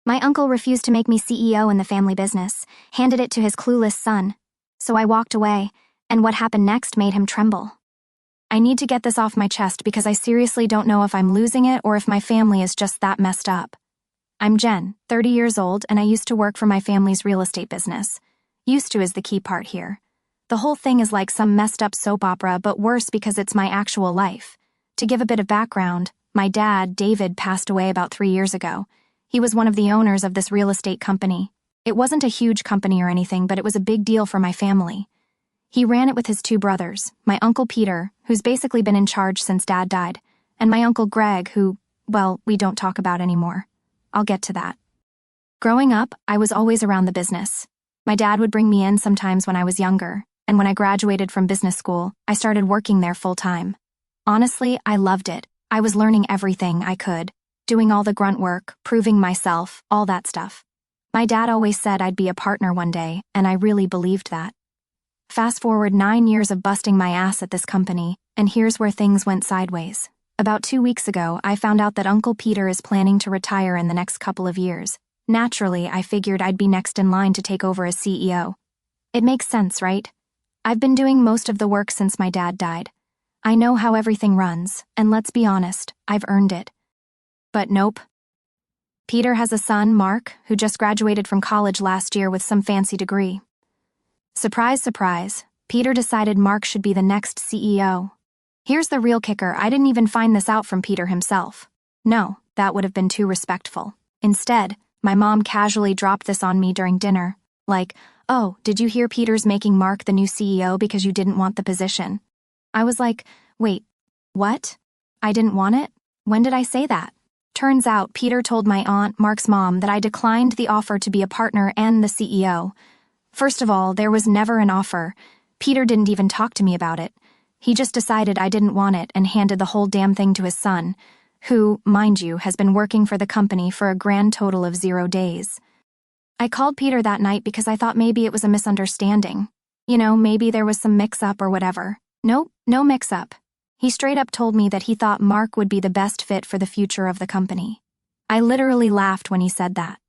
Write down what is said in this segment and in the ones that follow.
My uncle refused to make me CEO in the family business, handed it to his clueless son. So I walked away, and what happened next made him tremble. I need to get this off my chest because I seriously don't know if I'm losing it or if my family is just that messed up. I'm Jen, 30 years old, and I used to work for my family's real estate business. Used to is the key part here. The whole thing is like some messed up soap opera, but worse because it's my actual life. To give a bit of background, my dad, David, passed away about 3 years ago. He was one of the owners of this real estate company. It wasn't a huge company or anything, but it was a big deal for my family. He ran it with his 2 brothers, my Uncle Peter, who's basically been in charge since Dad died, and my Uncle Greg, who, well, we don't talk about anymore. I'll get to that. Growing up, I was always around the business. My dad would bring me in sometimes when I was younger, and when I graduated from business school, I started working there full-time. Honestly, I loved it. I was learning everything I could, doing all the grunt work, proving myself, all that stuff. My dad always said I'd be a partner one day, and I really believed that. Fast forward 9 years of busting my ass at this company, and here's where things went sideways. About 2 weeks ago, I found out that Uncle Peter is planning to retire in the next couple of years. Naturally, I figured I'd be next in line to take over as CEO. It makes sense, right? I've been doing most of the work since my dad died. I know how everything runs, and let's be honest, I've earned it. But nope. Peter has a son, Mark, who just graduated from college last year with some fancy degree. Surprise, surprise, Peter decided Mark should be the next CEO. Here's the real kicker, I didn't even find this out from Peter himself. No, that would have been too respectful. Instead, my mom casually dropped this on me during dinner, like, "Oh, did you hear Peter's making Mark the new CEO because you didn't want the position?" I was like, wait, what? I didn't want it? When did I say that? Turns out Peter told my aunt, Mark's mom, that I declined the offer to be a partner and the CEO. First of all, there was never an offer. Peter didn't even talk to me about it. He just decided I didn't want it and handed the whole damn thing to his son, who, mind you, has been working for the company for a grand total of 0 days. I called Peter that night because I thought maybe it was a misunderstanding. You know, maybe there was some mix-up or whatever. Nope, no mix-up. He straight up told me that he thought Mark would be the best fit for the future of the company. I literally laughed when he said that.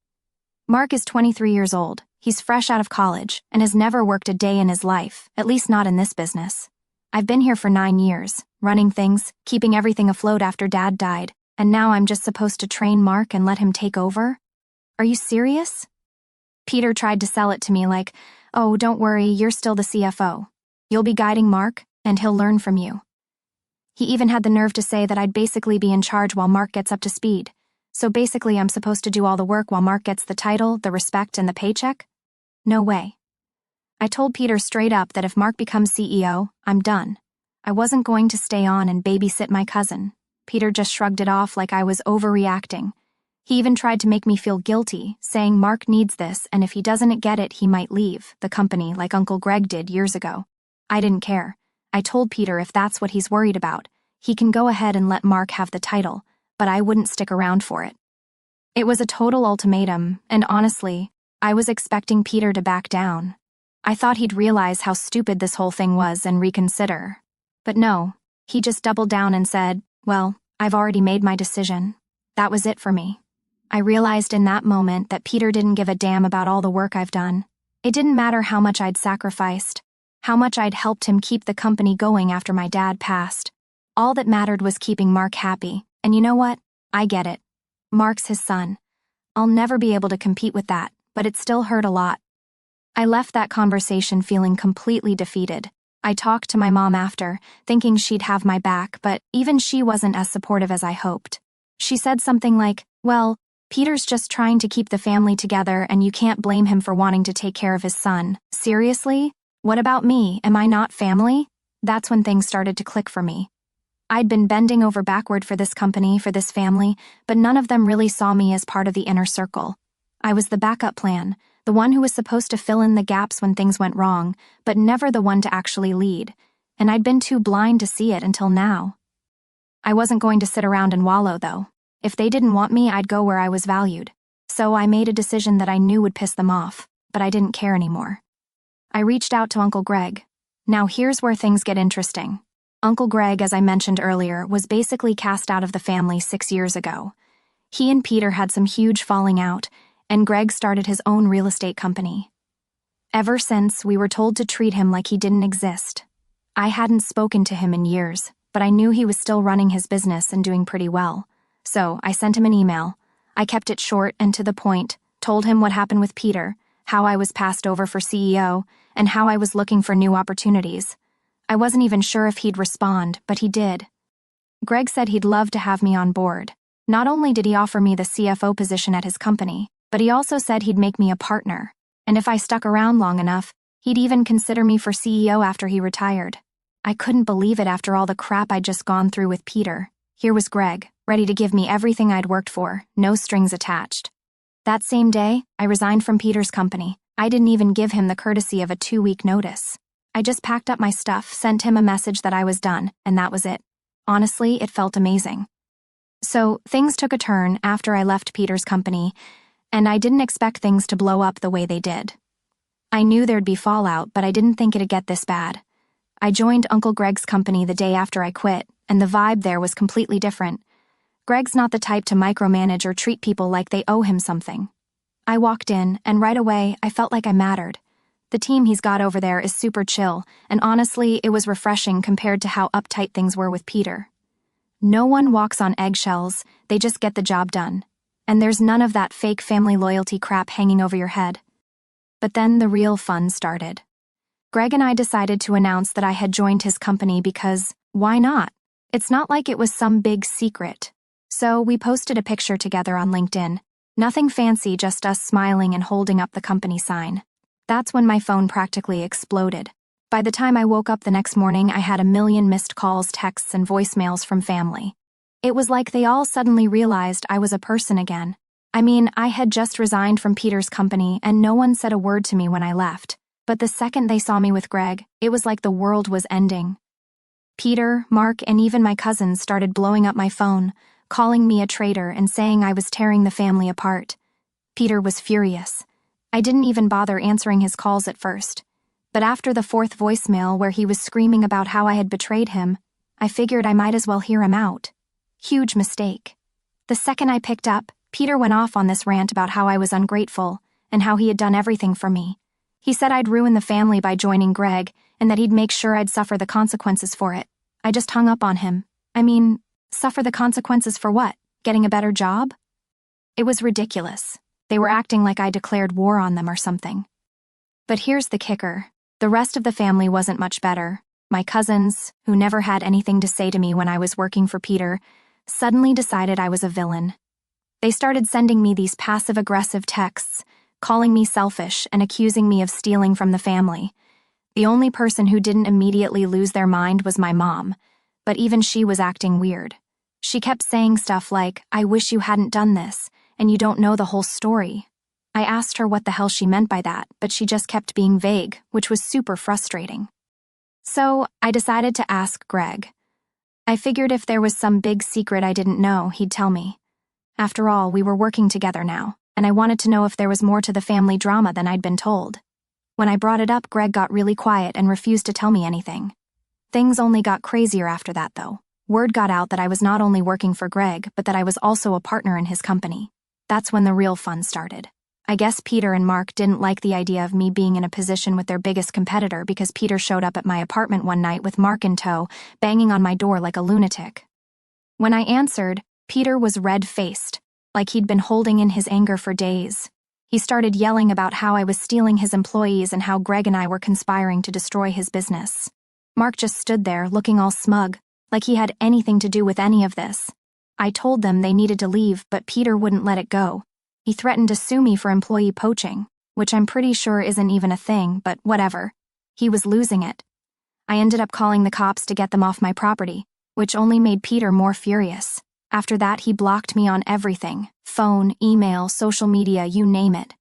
Mark is 23 years old. He's fresh out of college and has never worked a day in his life, at least not in this business. I've been here for 9 years, running things, keeping everything afloat after Dad died, and now I'm just supposed to train Mark and let him take over? Are you serious? Peter tried to sell it to me like, "Oh, don't worry, you're still the CFO. You'll be guiding Mark, and he'll learn from you." He even had the nerve to say that I'd basically be in charge while Mark gets up to speed. So basically I'm supposed to do all the work while Mark gets the title, the respect, and the paycheck? No way. I told Peter straight up that if Mark becomes CEO, I'm done. I wasn't going to stay on and babysit my cousin. Peter just shrugged it off like I was overreacting. He even tried to make me feel guilty, saying Mark needs this and if he doesn't get it, he might leave the company like Uncle Greg did years ago. I didn't care. I told Peter if that's what he's worried about, he can go ahead and let Mark have the title, but I wouldn't stick around for it. It was a total ultimatum, and honestly, I was expecting Peter to back down. I thought he'd realize how stupid this whole thing was and reconsider. But no, he just doubled down and said, "Well, I've already made my decision." That was it for me. I realized in that moment that Peter didn't give a damn about all the work I've done. It didn't matter how much I'd sacrificed, how much I'd helped him keep the company going after my dad passed. All that mattered was keeping Mark happy, and you know what? I get it. Mark's his son. I'll never be able to compete with that, but it still hurt a lot. I left that conversation feeling completely defeated. I talked to my mom after, thinking she'd have my back, but even she wasn't as supportive as I hoped. She said something like, "Well, Peter's just trying to keep the family together and you can't blame him for wanting to take care of his son. Seriously? What about me? Am I not family?" That's when things started to click for me. I'd been bending over backward for this company, for this family, but none of them really saw me as part of the inner circle. I was the backup plan, the one who was supposed to fill in the gaps when things went wrong, but never the one to actually lead, and I'd been too blind to see it until now. I wasn't going to sit around and wallow, though. If they didn't want me, I'd go where I was valued. So I made a decision that I knew would piss them off, but I didn't care anymore. I reached out to Uncle Greg. Now here's where things get interesting. Uncle Greg, as I mentioned earlier, was basically cast out of the family 6 years ago. He and Peter had some huge falling out, and Greg started his own real estate company. Ever since, we were told to treat him like he didn't exist. I hadn't spoken to him in years, but I knew he was still running his business and doing pretty well. So I sent him an email. I kept it short and to the point, told him what happened with Peter, how I was passed over for CEO, and how I was looking for new opportunities. I wasn't even sure if he'd respond, but he did. Greg said he'd love to have me on board. Not only did he offer me the CFO position at his company, but he also said he'd make me a partner, and if I stuck around long enough, he'd even consider me for CEO after he retired. I couldn't believe it after all the crap I'd just gone through with Peter. Here was Greg, ready to give me everything I'd worked for, no strings attached. That same day, I resigned from Peter's company. I didn't even give him the courtesy of a 2-week notice. I just packed up my stuff, sent him a message that I was done, and that was it. Honestly, it felt amazing. So, things took a turn after I left Peter's company, and I didn't expect things to blow up the way they did. I knew there'd be fallout, but I didn't think it'd get this bad. I joined Uncle Greg's company the day after I quit, and the vibe there was completely different. Greg's not the type to micromanage or treat people like they owe him something. I walked in, and right away, I felt like I mattered. The team he's got over there is super chill, and honestly, it was refreshing compared to how uptight things were with Peter. No one walks on eggshells, they just get the job done. And there's none of that fake family loyalty crap hanging over your head. But then the real fun started. Greg and I decided to announce that I had joined his company because, why not? It's not like it was some big secret. So we posted a picture together on LinkedIn. Nothing fancy, just us smiling and holding up the company sign. That's when my phone practically exploded. By the time I woke up the next morning, I had 1,000,000 missed calls, texts, and voicemails from family. It was like they all suddenly realized I was a person again. I mean, I had just resigned from Peter's company, and no one said a word to me when I left. But the second they saw me with Greg, it was like the world was ending. Peter, Mark, and even my cousins started blowing up my phone, calling me a traitor and saying I was tearing the family apart. Peter was furious. I didn't even bother answering his calls at first. But after the 4th voicemail where he was screaming about how I had betrayed him, I figured I might as well hear him out. Huge mistake. The second I picked up, Peter went off on this rant about how I was ungrateful and how he had done everything for me. He said I'd ruin the family by joining Greg and that he'd make sure I'd suffer the consequences for it. I just hung up on him. I mean, suffer the consequences for what? Getting a better job? It was ridiculous. They were acting like I declared war on them or something. But here's the kicker. The rest of the family wasn't much better. My cousins, who never had anything to say to me when I was working for Peter, suddenly decided I was a villain. They started sending me these passive-aggressive texts, calling me selfish and accusing me of stealing from the family. The only person who didn't immediately lose their mind was my mom, but even she was acting weird. She kept saying stuff like, "I wish you hadn't done this, and you don't know the whole story." I asked her what the hell she meant by that, but she just kept being vague, which was super frustrating. So I decided to ask Greg. I figured if there was some big secret I didn't know, he'd tell me. After all, we were working together now, and I wanted to know if there was more to the family drama than I'd been told. When I brought it up, Greg got really quiet and refused to tell me anything. Things only got crazier after that, though. Word got out that I was not only working for Greg, but that I was also a partner in his company. That's when the real fun started. I guess Peter and Mark didn't like the idea of me being in a position with their biggest competitor because Peter showed up at my apartment one night with Mark in tow, banging on my door like a lunatic. When I answered, Peter was red-faced, like he'd been holding in his anger for days. He started yelling about how I was stealing his employees and how Greg and I were conspiring to destroy his business. Mark just stood there, looking all smug, like he had anything to do with any of this. I told them they needed to leave, but Peter wouldn't let it go. He threatened to sue me for employee poaching, which I'm pretty sure isn't even a thing, but whatever. He was losing it. I ended up calling the cops to get them off my property, which only made Peter more furious. After that, he blocked me on everything: phone, email, social media, you name it.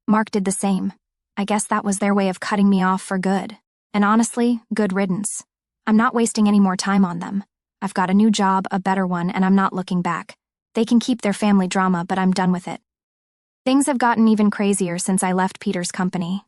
Mark did the same. I guess that was their way of cutting me off for good. And honestly, good riddance. I'm not wasting any more time on them. I've got a new job, a better one, and I'm not looking back. They can keep their family drama, but I'm done with it. Things have gotten even crazier since I left Peter's company.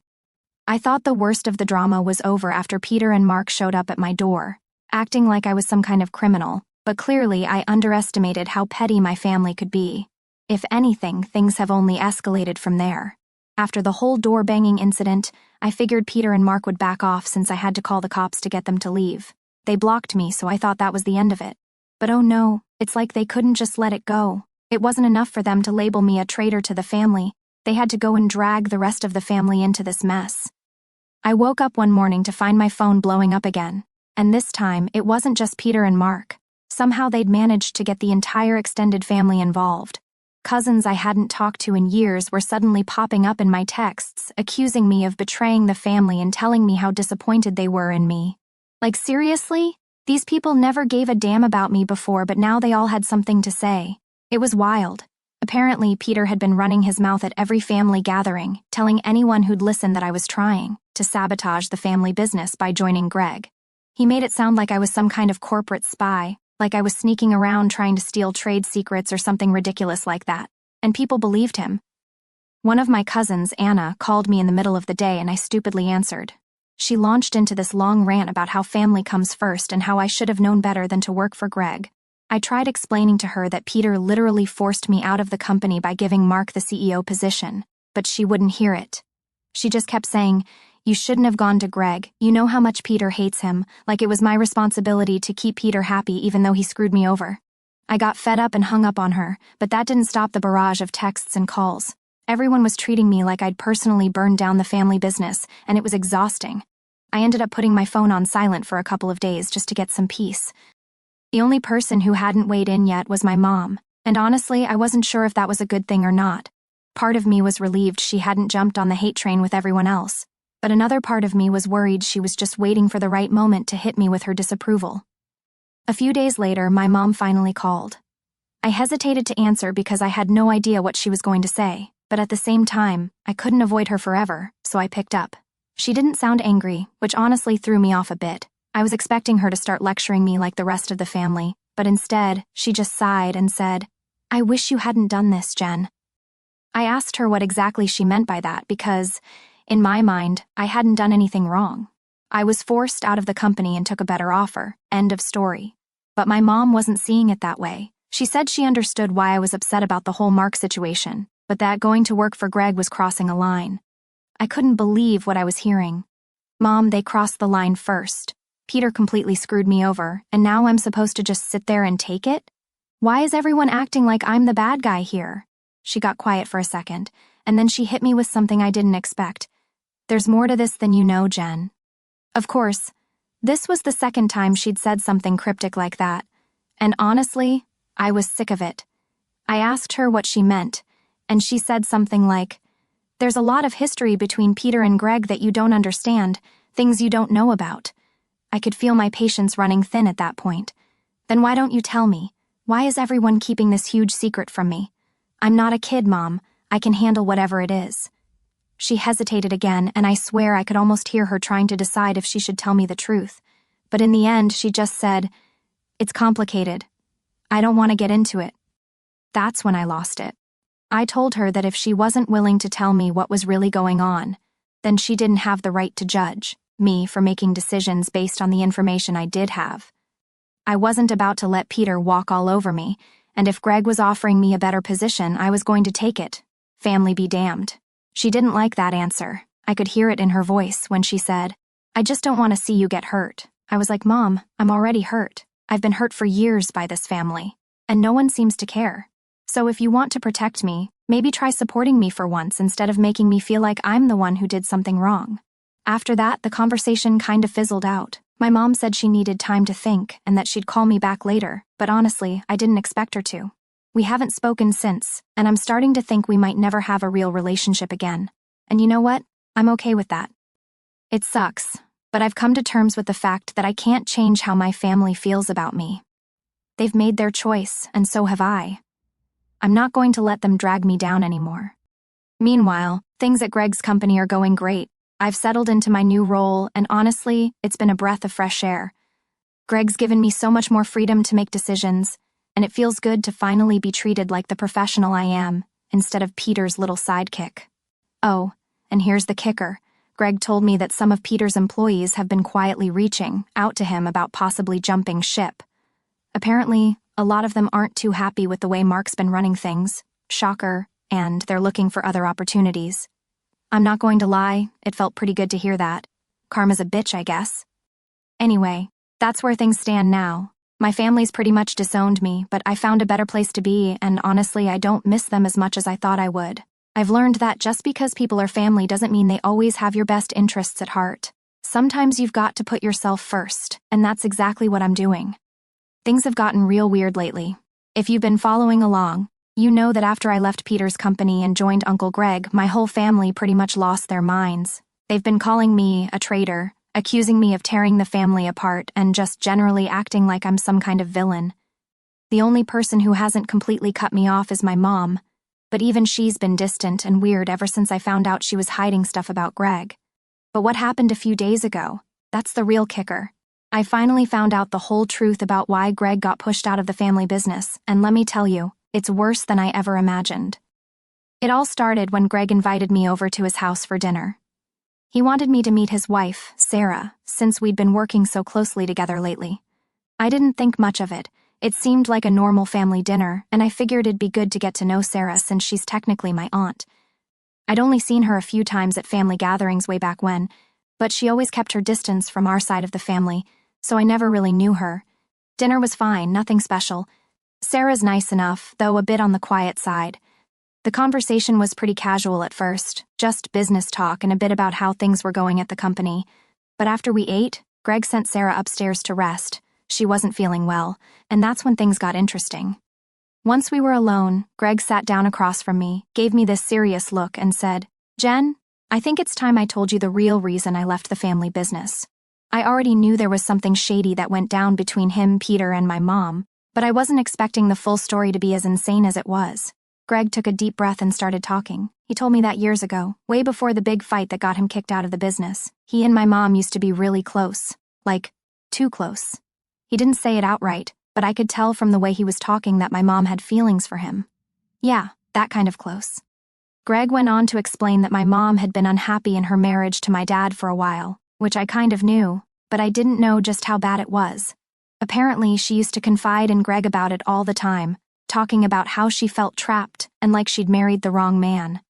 I thought the worst of the drama was over after Peter and Mark showed up at my door, acting like I was some kind of criminal, but clearly I underestimated how petty my family could be. If anything, things have only escalated from there. After the whole door-banging incident, I figured Peter and Mark would back off since I had to call the cops to get them to leave. They blocked me, so I thought that was the end of it. But oh no, it's like they couldn't just let it go. It wasn't enough for them to label me a traitor to the family. They had to go and drag the rest of the family into this mess. I woke up one morning to find my phone blowing up again. And this time, it wasn't just Peter and Mark. Somehow they'd managed to get the entire extended family involved. Cousins I hadn't talked to in years were suddenly popping up in my texts, accusing me of betraying the family and telling me how disappointed they were in me. Like, seriously? These people never gave a damn about me before, but now they all had something to say. It was wild. Apparently, Peter had been running his mouth at every family gathering, telling anyone who'd listen that I was trying to sabotage the family business by joining Greg. He made it sound like I was some kind of corporate spy, like I was sneaking around trying to steal trade secrets or something ridiculous like that, and people believed him. One of my cousins, Anna, called me in the middle of the day and I stupidly answered. She launched into this long rant about how family comes first and how I should have known better than to work for Greg. I tried explaining to her that Peter literally forced me out of the company by giving Mark the CEO position, but she wouldn't hear it. She just kept saying, "You shouldn't have gone to Greg. You know how much Peter hates him," like it was my responsibility to keep Peter happy even though he screwed me over. I got fed up and hung up on her, but that didn't stop the barrage of texts and calls. Everyone was treating me like I'd personally burned down the family business, and it was exhausting. I ended up putting my phone on silent for a couple of days just to get some peace. The only person who hadn't weighed in yet was my mom, and honestly, I wasn't sure if that was a good thing or not. Part of me was relieved she hadn't jumped on the hate train with everyone else, but another part of me was worried she was just waiting for the right moment to hit me with her disapproval. A few days later, my mom finally called. I hesitated to answer because I had no idea what she was going to say, but at the same time, I couldn't avoid her forever, so I picked up. She didn't sound angry, which honestly threw me off a bit. I was expecting her to start lecturing me like the rest of the family, but instead, she just sighed and said, "I wish you hadn't done this, Jen." I asked her what exactly she meant by that because, in my mind, I hadn't done anything wrong. I was forced out of the company and took a better offer. End of story. But my mom wasn't seeing it that way. She said she understood why I was upset about the whole Mark situation, but that going to work for Greg was crossing a line. I couldn't believe what I was hearing. "Mom, they crossed the line first. Peter completely screwed me over, and now I'm supposed to just sit there and take it? Why is everyone acting like I'm the bad guy here?" She got quiet for a second, and then she hit me with something I didn't expect. "There's more to this than you know, Jen." Of course, this was the second time she'd said something cryptic like that, and honestly, I was sick of it. I asked her what she meant, and she said something like, "There's a lot of history between Peter and Greg that you don't understand, things you don't know about." I could feel my patience running thin at that point. "Then why don't you tell me? Why is everyone keeping this huge secret from me? I'm not a kid, Mom. I can handle whatever it is." She hesitated again, and I swear I could almost hear her trying to decide if she should tell me the truth. But in the end, she just said, "It's complicated. I don't want to get into it." That's when I lost it. I told her that if she wasn't willing to tell me what was really going on, then she didn't have the right to judge me for making decisions based on the information I did have. I wasn't about to let Peter walk all over me, and if Greg was offering me a better position, I was going to take it. Family be damned. She didn't like that answer. I could hear it in her voice when she said, "I just don't want to see you get hurt." I was like, "Mom, I'm already hurt. I've been hurt for years by this family, and no one seems to care. So if you want to protect me, maybe try supporting me for once instead of making me feel like I'm the one who did something wrong." After that, the conversation kind of fizzled out. My mom said she needed time to think and that she'd call me back later, but honestly, I didn't expect her to. We haven't spoken since, and I'm starting to think we might never have a real relationship again. And you know what? I'm okay with that. It sucks, but I've come to terms with the fact that I can't change how my family feels about me. They've made their choice, and so have I. I'm not going to let them drag me down anymore. Meanwhile, things at Greg's company are going great. I've settled into my new role, and honestly, it's been a breath of fresh air. Greg's given me so much more freedom to make decisions, and it feels good to finally be treated like the professional I am, instead of Peter's little sidekick. Oh, and here's the kicker. Greg told me that some of Peter's employees have been quietly reaching out to him about possibly jumping ship. Apparently, a lot of them aren't too happy with the way Mark's been running things, shocker, and they're looking for other opportunities. I'm not going to lie, it felt pretty good to hear that. Karma's a bitch, I guess. Anyway, that's where things stand now. My family's pretty much disowned me, but I found a better place to be, and honestly, I don't miss them as much as I thought I would. I've learned that just because people are family doesn't mean they always have your best interests at heart. Sometimes you've got to put yourself first, and that's exactly what I'm doing. Things have gotten real weird lately. If you've been following along, you know that after I left Peter's company and joined Uncle Greg, my whole family pretty much lost their minds. They've been calling me a traitor, accusing me of tearing the family apart, and just generally acting like I'm some kind of villain. The only person who hasn't completely cut me off is my mom, but even she's been distant and weird ever since I found out she was hiding stuff about Greg. But what happened a few days ago? That's the real kicker. I finally found out the whole truth about why Greg got pushed out of the family business, and let me tell you, it's worse than I ever imagined. It all started when Greg invited me over to his house for dinner. He wanted me to meet his wife, Sarah, since we'd been working so closely together lately. I didn't think much of it. It seemed like a normal family dinner, and I figured it'd be good to get to know Sarah since she's technically my aunt. I'd only seen her a few times at family gatherings way back when, but she always kept her distance from our side of the family, so I never really knew her. Dinner was fine, nothing special. Sarah's nice enough, though a bit on the quiet side. The conversation was pretty casual at first, just business talk and a bit about how things were going at the company. But after we ate, Greg sent Sarah upstairs to rest. She wasn't feeling well, and that's when things got interesting. Once we were alone, Greg sat down across from me, gave me this serious look, and said, "Jen, I think it's time I told you the real reason I left the family business. I already knew there was something shady that went down between him, Peter, and my mom, but I wasn't expecting the full story to be as insane as it was." Greg took a deep breath and started talking. He told me that years ago, way before the big fight that got him kicked out of the business, he and my mom used to be really close. Like, too close. He didn't say it outright, but I could tell from the way he was talking that my mom had feelings for him. Yeah, that kind of close. Greg went on to explain that my mom had been unhappy in her marriage to my dad for a while, which I kind of knew, but I didn't know just how bad it was. Apparently, she used to confide in Greg about it all the time, talking about how she felt trapped and like she'd married the wrong man.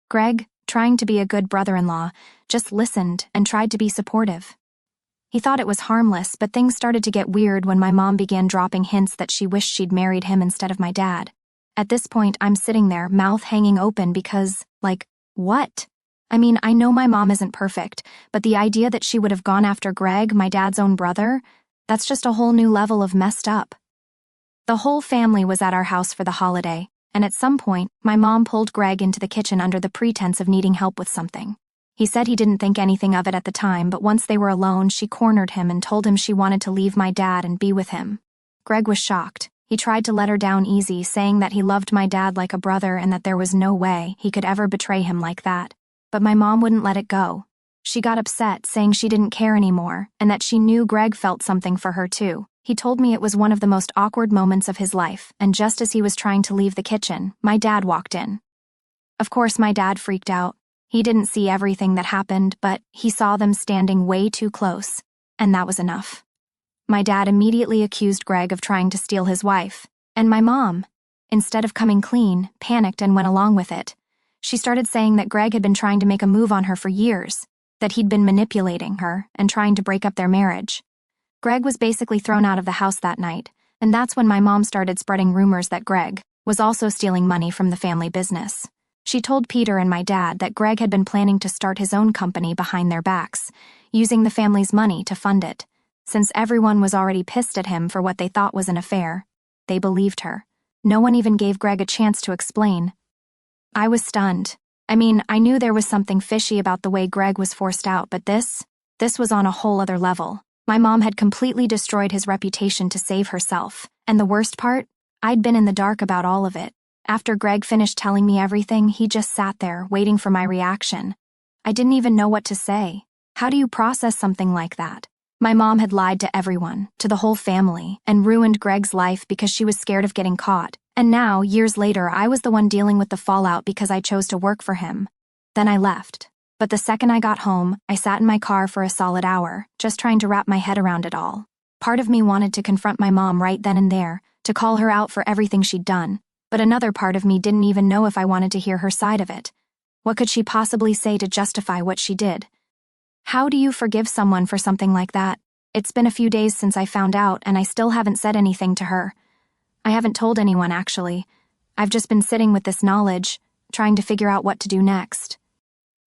Greg, trying to be a good brother-in-law, just listened and tried to be supportive. He thought it was harmless, but things started to get weird when my mom began dropping hints that she wished she'd married him instead of my dad. At this point, I'm sitting there, mouth hanging open because, like, what? I mean, I know my mom isn't perfect, but the idea that she would have gone after Greg, my dad's own brother, that's just a whole new level of messed up. The whole family was at our house for the holiday, and at some point, my mom pulled Greg into the kitchen under the pretense of needing help with something. He said he didn't think anything of it at the time, but once they were alone, she cornered him and told him she wanted to leave my dad and be with him. Greg was shocked. He tried to let her down easy, saying that he loved my dad like a brother and that there was no way he could ever betray him like that. But my mom wouldn't let it go. She got upset, saying she didn't care anymore, and that she knew Greg felt something for her too. He told me it was one of the most awkward moments of his life, and just as he was trying to leave the kitchen, my dad walked in. Of course, my dad freaked out. He didn't see everything that happened, but he saw them standing way too close, and that was enough. My dad immediately accused Greg of trying to steal his wife, and my mom, instead of coming clean, panicked and went along with it. She started saying that Greg had been trying to make a move on her for years, that he'd been manipulating her and trying to break up their marriage. Greg was basically thrown out of the house that night, and that's when my mom started spreading rumors that Greg was also stealing money from the family business. She told Peter and my dad that Greg had been planning to start his own company behind their backs, using the family's money to fund it. Since everyone was already pissed at him for what they thought was an affair, they believed her. No one even gave Greg a chance to explain. I was stunned. I mean, I knew there was something fishy about the way Greg was forced out, but this was on a whole other level. My mom had completely destroyed his reputation to save herself, and the worst part, I'd been in the dark about all of it. After Greg finished telling me everything, he just sat there, waiting for my reaction. I didn't even know what to say. How do you process something like that? My mom had lied to everyone, to the whole family, and ruined Greg's life because she was scared of getting caught. And now, years later, I was the one dealing with the fallout because I chose to work for him. Then I left. But the second I got home, I sat in my car for a solid hour, just trying to wrap my head around it all. Part of me wanted to confront my mom right then and there, to call her out for everything she'd done. But another part of me didn't even know if I wanted to hear her side of it. What could she possibly say to justify what she did? How do you forgive someone for something like that? It's been a few days since I found out, and I still haven't said anything to her. I haven't told anyone, actually. I've just been sitting with this knowledge, trying to figure out what to do next.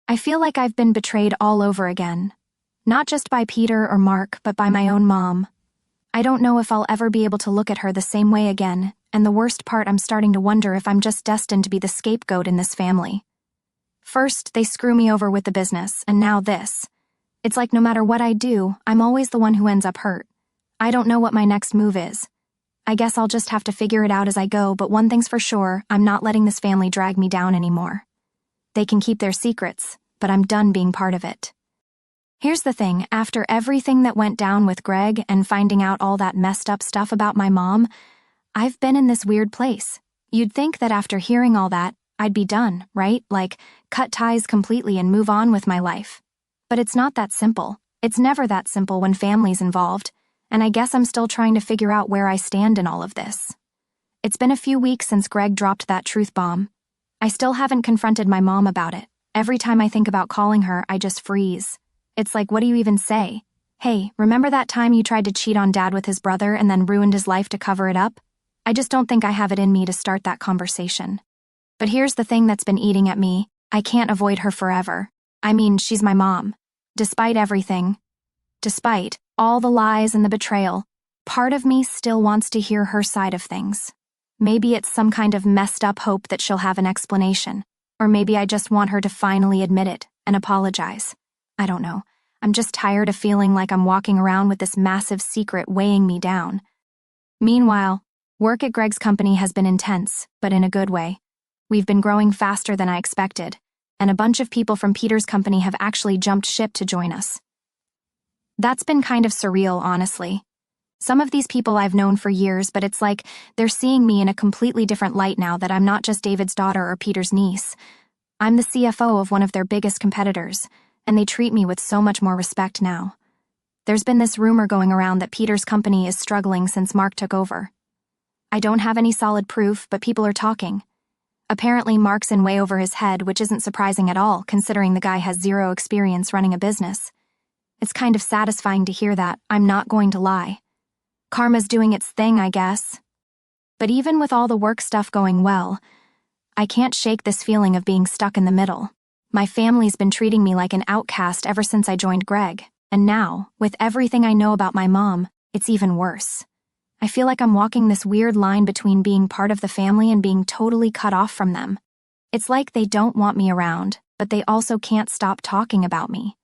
I feel like I've been betrayed all over again. Not just by Peter or Mark, but by my own mom. I don't know if I'll ever be able to look at her the same way again, and the worst part, I'm starting to wonder if I'm just destined to be the scapegoat in this family. First, they screw me over with the business, and now this. It's like no matter what I do, I'm always the one who ends up hurt. I don't know what my next move is. I guess I'll just have to figure it out as I go, but one thing's for sure, I'm not letting this family drag me down anymore. They can keep their secrets, but I'm done being part of it. Here's the thing, after everything that went down with Greg and finding out all that messed up stuff about my mom, I've been in this weird place. You'd think that after hearing all that, I'd be done, right? Like, cut ties completely and move on with my life. But it's not that simple. It's never that simple when family's involved, and I guess I'm still trying to figure out where I stand in all of this. It's been a few weeks since Greg dropped that truth bomb. I still haven't confronted my mom about it. Every time I think about calling her, I just freeze. It's like, what do you even say? Hey, remember that time you tried to cheat on Dad with his brother and then ruined his life to cover it up? I just don't think I have it in me to start that conversation. But here's the thing that's been eating at me. I can't avoid her forever. I mean, she's my mom. Despite everything, despite all the lies and the betrayal, part of me still wants to hear her side of things. Maybe it's some kind of messed up hope that she'll have an explanation. Or maybe I just want her to finally admit it and apologize. I don't know. I'm just tired of feeling like I'm walking around with this massive secret weighing me down. Meanwhile, work at Greg's company has been intense, but in a good way. We've been growing faster than I expected, and a bunch of people from Peter's company have actually jumped ship to join us. That's been kind of surreal, honestly. Some of these people I've known for years, but it's like they're seeing me in a completely different light now that I'm not just David's daughter or Peter's niece. I'm the CFO of one of their biggest competitors, and they treat me with so much more respect now. There's been this rumor going around that Peter's company is struggling since Mark took over. I don't have any solid proof, but people are talking. Apparently, Mark's in way over his head, which isn't surprising at all, considering the guy has zero experience running a business. It's kind of satisfying to hear that, I'm not going to lie. Karma's doing its thing, I guess. But even with all the work stuff going well, I can't shake this feeling of being stuck in the middle. My family's been treating me like an outcast ever since I joined Greg, and now, with everything I know about my mom, it's even worse. I feel like I'm walking this weird line between being part of the family and being totally cut off from them. It's like they don't want me around, but they also can't stop talking about me.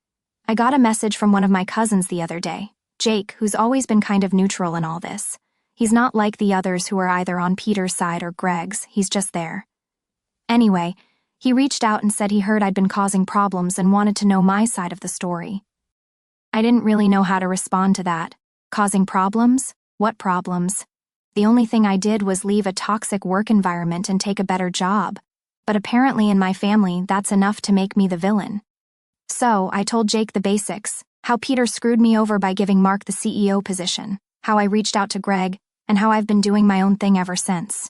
I got a message from one of my cousins the other day, Jake, who's always been kind of neutral in all this. He's not like the others who are either on Peter's side or Greg's, he's just there. Anyway, he reached out and said he heard I'd been causing problems and wanted to know my side of the story. I didn't really know how to respond to that. Causing problems? What problems? The only thing I did was leave a toxic work environment and take a better job. But apparently in my family, that's enough to make me the villain. So, I told Jake the basics, how Peter screwed me over by giving Mark the CEO position, how I reached out to Greg, and how I've been doing my own thing ever since.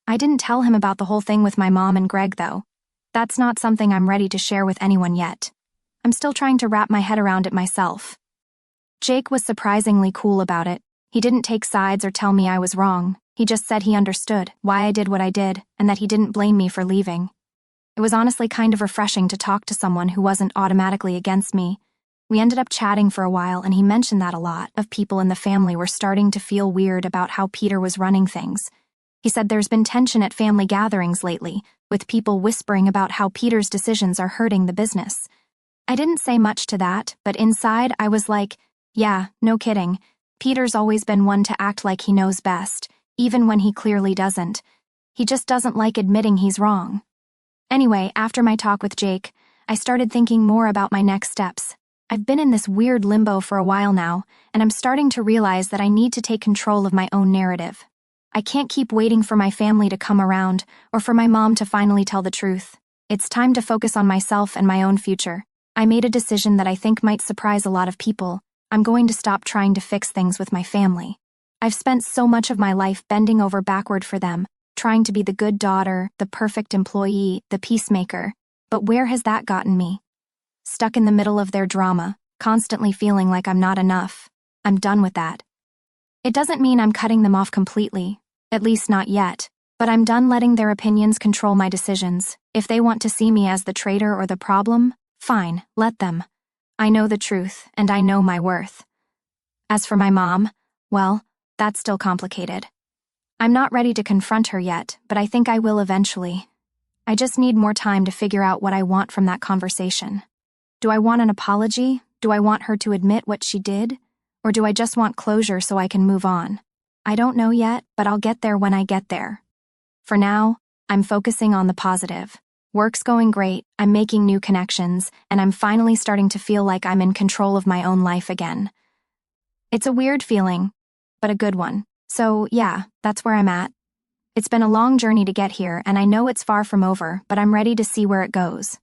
I didn't tell him about the whole thing with my mom and Greg, though. That's not something I'm ready to share with anyone yet. I'm still trying to wrap my head around it myself. Jake was surprisingly cool about it. He didn't take sides or tell me I was wrong. He just said he understood why I did what I did and that he didn't blame me for leaving. It was honestly kind of refreshing to talk to someone who wasn't automatically against me. We ended up chatting for a while, and he mentioned that a lot of people in the family were starting to feel weird about how Peter was running things. He said there's been tension at family gatherings lately, with people whispering about how Peter's decisions are hurting the business. I didn't say much to that, but inside I was like, yeah, no kidding. Peter's always been one to act like he knows best, even when he clearly doesn't. He just doesn't like admitting he's wrong. Anyway, after my talk with Jake, I started thinking more about my next steps. I've been in this weird limbo for a while now, and I'm starting to realize that I need to take control of my own narrative. I can't keep waiting for my family to come around, or for my mom to finally tell the truth. It's time to focus on myself and my own future. I made a decision that I think might surprise a lot of people. I'm going to stop trying to fix things with my family. I've spent so much of my life bending over backward for them, trying to be the good daughter, the perfect employee, the peacemaker. But where has that gotten me? Stuck in the middle of their drama, constantly feeling like I'm not enough. I'm done with that. It doesn't mean I'm cutting them off completely, at least not yet, but I'm done letting their opinions control my decisions. If they want to see me as the traitor or the problem, fine, let them. I know the truth, and I know my worth. As for my mom, well, that's still complicated. I'm not ready to confront her yet, but I think I will eventually. I just need more time to figure out what I want from that conversation. Do I want an apology? Do I want her to admit what she did? Or do I just want closure so I can move on? I don't know yet, but I'll get there when I get there. For now, I'm focusing on the positive. Work's going great, I'm making new connections, and I'm finally starting to feel like I'm in control of my own life again. It's a weird feeling, but a good one. So, yeah, that's where I'm at. It's been a long journey to get here, and I know it's far from over, but I'm ready to see where it goes.